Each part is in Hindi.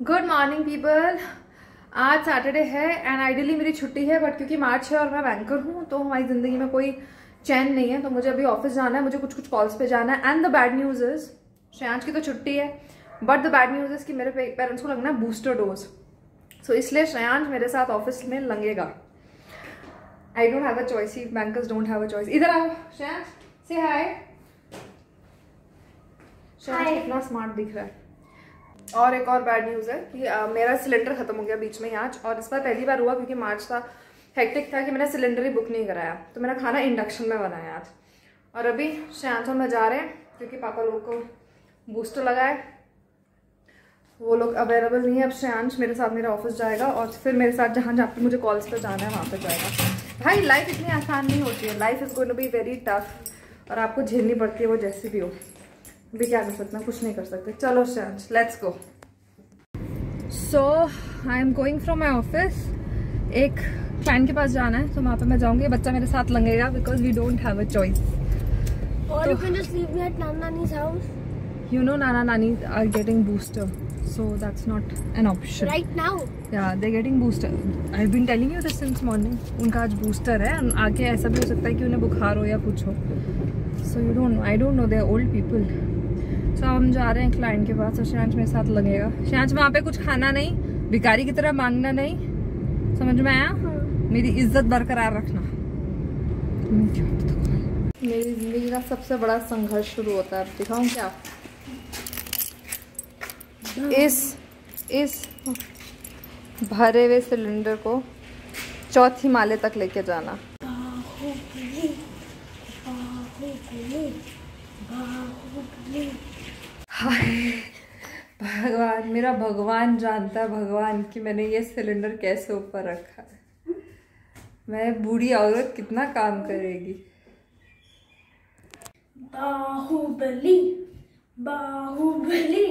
Good morning people. आज सैटरडे है एंड आइडियली मेरी छुट्टी है, बट क्योंकि मार्च है और मैं बैंकर हूँ तो हमारी ज़िंदगी में कोई चैन नहीं है। तो मुझे अभी ऑफिस जाना है, मुझे कुछ कुछ कॉल्स पे जाना है। And the bad news is Shreyansh की तो छुट्टी है, but the bad news is कि मेरे पेरेंट्स को लगना है बूस्टर डोज। सो इसलिए श्रेयांश मेरे साथ ऑफिस में लगेगा। I don't have a choice, bankers don't have a choice. इधर आओ श्रेयांश, से हाय। श्रेयांश कितना स्मार्ट दिख रहा है। और एक और बैड न्यूज़ है कि मेरा सिलेंडर खत्म हो गया बीच में ही आज, और इस बार पहली बार हुआ क्योंकि मार्च था, हेक्टिक था कि मैंने सिलेंडर ही बुक नहीं कराया, तो मेरा खाना इंडक्शन में बनाया आज। और अभी श्रेयांश और मैं जा रहे हैं क्योंकि पापा लोग को बूस्टर लगा है, वो लोग अवेलेबल नहीं है। अब श्रेयांश मेरे साथ मेरा ऑफिस जाएगा और फिर मेरे साथ जहाँ जहाँ पे मुझे कॉल्स पे जाना है वहाँ पे जाएगा। भाई लाइफ इतनी आसान नहीं होती है, life is going to be very tough और आपको झेलनी पड़ती है वो जैसी भी हो। अभी क्या कर सकते हैं, कुछ नहीं कर सकते। चलो Shreyansh let's go. So I am going from my office. एक क्लाइंट के पास जाना है तो वहाँ पे मैं जाऊँगी। बच्चा मेरे साथ लगेगा because we don't have a choice. Or you can just leave me at Nana Nani's house. You know Nana Nani are getting booster, so that's not an option. Right now? Yeah, they're getting booster. I've been telling you this since morning. उनका आज बूस्टर है, आगे ऐसा भी हो सकता है कि उन्हें बुखार हो या कुछ हो। So you don't know, I don't know, they're old people. So हम जा रहे हैं क्लाइंट के पास और श्रेयांश मेरे साथ लगेगा। श्रेयांश वहाँ पे कुछ खाना नहीं, भिखारी की तरह मांगना नहीं, समझ में आया? मेरी इज्जत बरकरार रखना। मेरी जिंदगी का सबसे बड़ा संघर्ष शुरू होता है। दिखाऊं क्या? इस भरे हुए सिलेंडर को चौथी माले तक लेके जाना। हाय भगवान, मेरा भगवान जानता है भगवान कि मैंने ये सिलेंडर कैसे ऊपर रखा है। मैं बूढ़ी औरत कितना काम करेगी। बाहुबली बाहुबली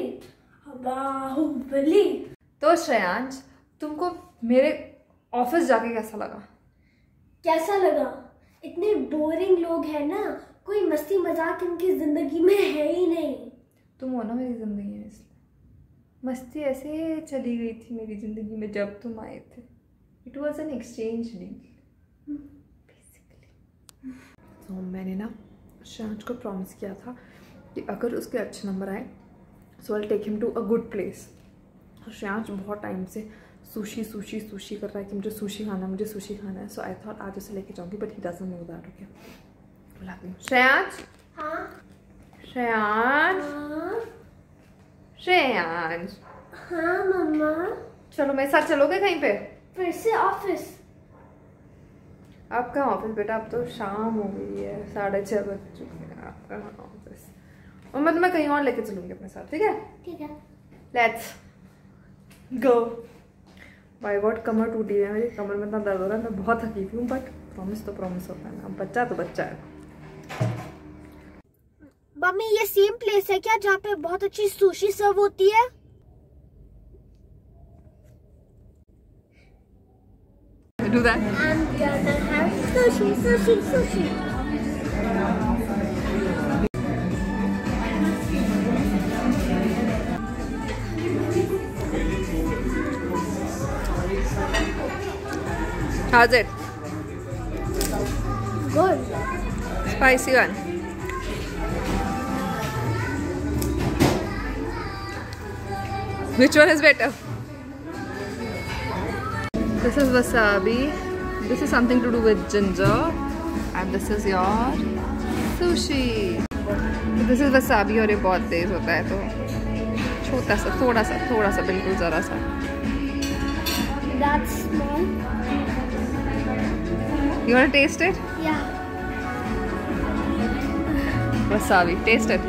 बाहुबली। तो श्रेयांश तुमको मेरे ऑफिस जाके कैसा लगा? कैसा लगा? इतने बोरिंग लोग हैं ना, कोई मस्ती मजाक इनकी जिंदगी में है ही नहीं। तुम हो ना मेरी जिंदगी में, इसलिए मस्ती ऐसे चली गई थी मेरी जिंदगी में जब तुम आए थे। It was an exchange deal basically. तो मैंने ना श्रेयांश को प्रॉमिस किया था कि अगर उसके अच्छे नंबर आए so I take him to a good place. और श्रेयांश बहुत टाइम से सुशी सुशी सुशी कर रहा है कि मुझे सुशी खाना है, मुझे सुशी खाना है। सो आई थॉट आज उसे लेके जाऊंगी, but he doesn't know that. Okay, बुलाती हूँ। श्रेयांश, हाँ श्रेयांश, श्रेयांश। हाँ मम्मा। चलो मेरे साथ चलोगे कहीं पे? फिर से ऑफिस? आपका ऑफिस बेटा, अब तो शाम हो गई है, 6:30 बज चुके हैं। आपका ऑफिस और मैं तुम्हें कहीं और लेके चलूंगी अपने साथ, ठीक है? ठीक है, लेट्स गो। बाय गॉड कमर टूटी है मेरी, कमर में इतना दर्द हो रहा है। मैं बहुत थकी हूँ, बट प्रॉमिस तो प्रॉमिस होता है ना। अब बच्चा तो बच्चा है। मम्मी ये सेम प्लेस है क्या जहाँ पे बहुत अच्छी सुशी सर्व होती है? Do that. I'm gonna have sushi, sushi, sushi. How's it? Good. Spicy one. Which one is better? This is wasabi. This is something to do with ginger, and this is your sushi. This is wasabi और ये बहुत तेज होता है, तो छोटा सा, थोड़ा सा बिल्कुल जरा सा। That's small. You wanna taste it? Yeah. Wasabi, taste it.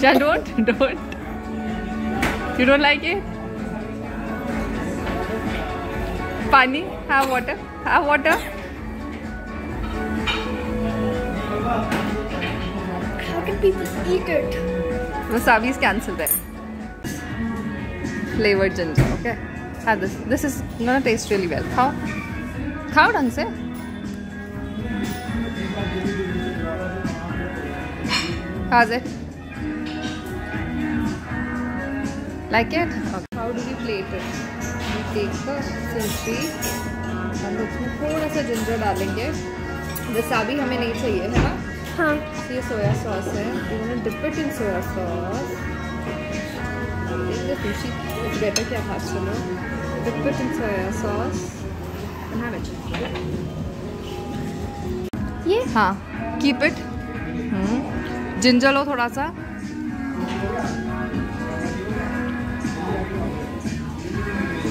Yeah, don't. You don't like it? Pani, have water. Have water. How can people eat it? Wasabi is cancelled there. Flavored ginger, okay? Have this. This is gonna taste really well. खाओ ढंग से। How's it? Like it? Okay. How do we plate it? We take the celery और उसमें थोड़ा सा जिंजर डालेंगे। वसाबी हमें नहीं चाहिए है ना? हाँ। ये सोया सॉस है। You wanna dip it in soya sauce? The sushi is better क्या खास चलो? Dip it in soya sauce and have it. ये? हाँ, keep it. जिंजर लो थोड़ा सा।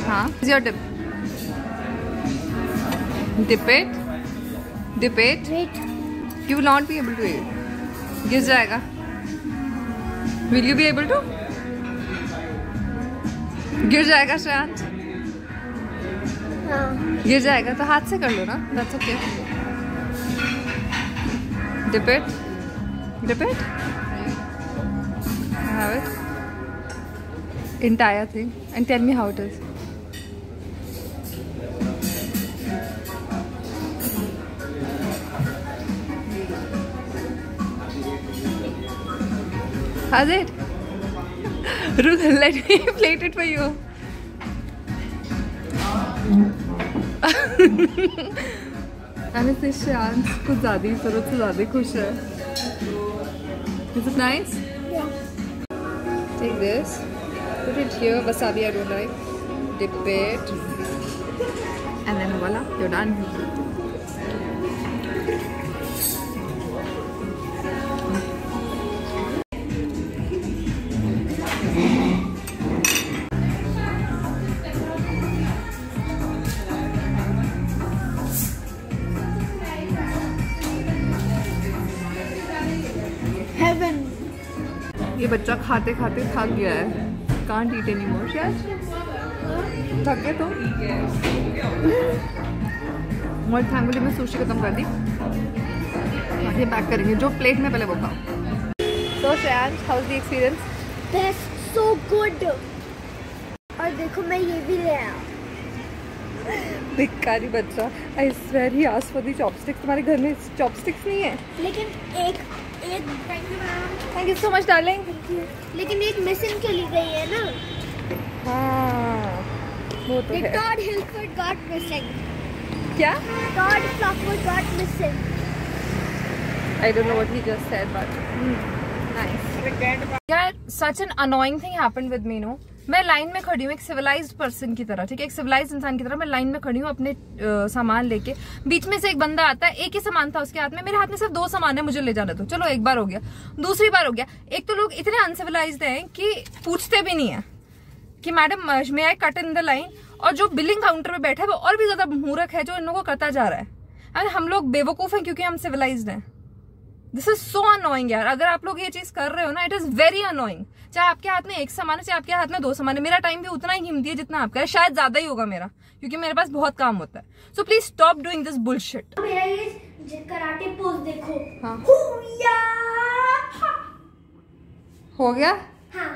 हाँ, is your dip? Dip it. Dip it. Wait. You will not be able to eat. गिर जाएगा. Will you be able to? गिर जाएगा श्रेयांश. हाँ. गिर जाएगा तो हाथ से कर लो ना. That's okay. Dip it. Dip it. Have it. Entire thing. And tell me how it is. How's it? Ruth, let me plate it for you. And it's Shan's कुछ ज़्यादा ही ज़रूरत से ज़्यादा खुश है. Is it nice? Yeah. Take this. Put it here. Wasabi I don't like. Dip it. And then voila, you're done. Heaven. ये बच्चा खाते खाते थक गया है. Can't eat anymore. शायद थक गए तो. और थैंकफुली मैं सुशी खत्म कर दी. ये पैक करेंगे जो प्लेट में पहले वो खाओ. So Shreyansh, how's the experience? That's so good. और देखो मैं ये भी ले आया. भिखारी बच्चा. I swear he asked for the chopsticks. तुम्हारे घर में chopsticks नहीं है? लेकिन एक thank you ma'am. Thank you so much darling. लेकिन एक मिसिंग चली गई है ना. हाँ वो तो है. Todd Hilford got missing. क्या? Todd Hilford got missing. I don't know what he just said, but nice. यार such an annoying thing happened with me, no? मैं लाइन में खड़ी हूँ एक सिविलाइज्ड पर्सन की तरह, ठीक है, एक सिविलाइज्ड इंसान की तरह मैं लाइन में खड़ी हूँ अपने सामान लेके. बीच में से एक बंदा आता है, एक ही सामान था उसके हाथ में, मेरे हाथ में सिर्फ 2 सामान है, मुझे ले जाने दो. चलो एक बार हो गया, दूसरी बार हो गया. एक तो लोग इतने अनसिविलाइज्ड हैं कि पूछते भी नहीं है कि madam may I cut in the line. और जो बिलिंग काउंटर पे बैठा है वो और भी ज्यादा मूर्ख है जो इन लोगों को करता जा रहा है. हम लोग बेवकूफ हैं क्योंकि हम सिविलाइज्ड हैं. दिस इज सो अनोइंग यार. अगर आप लोग ये चीज कर रहे हो ना, इट इज वेरी अनोइंग. चाहे आपके हाथ में 1 सामान है, चाहे आपके हाथ में 2 सामान है. मेरा टाइम भी उतना ही कीमती है जितना आपका है, शायद ज्यादा ही होगा मेरा, क्योंकि मेरे पास बहुत काम होता है. So please stop doing this bullshit. मेरा ये कराटे पोज देखो. हाँ. हुया. हो गया. हाँ.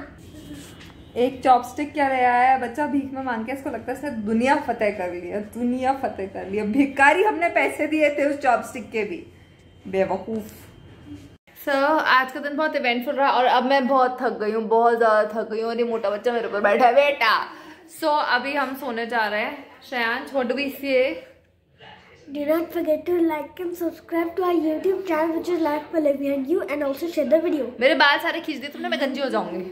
एक चॉपस्टिक क्या ले आया है बच्चा भीख में मांग के. इसको लगता है दुनिया फतेह कर लिया, दुनिया फतेह कर लिया. भिखारी हमने पैसे दिए थे उस चॉपस्टिक के भी. बेवकूफ. आज का दिन बहुत इवेंटफुल रहा और अब मैं बहुत थक गई हूँ, बहुत ज्यादा थक गई हूँ. और ये मोटा बच्चा मेरे ऊपर बैठा है बेटा. अभी हम सोने जा रहे हैं. श्रेयांश, व्हाट डू वी से? Do not forget to like and subscribe to our YouTube channel, which is Life Behind You, and also share the video. मेरे बाल सारे खींच दिए तुमने, मैं गंजी हो जाऊंगी.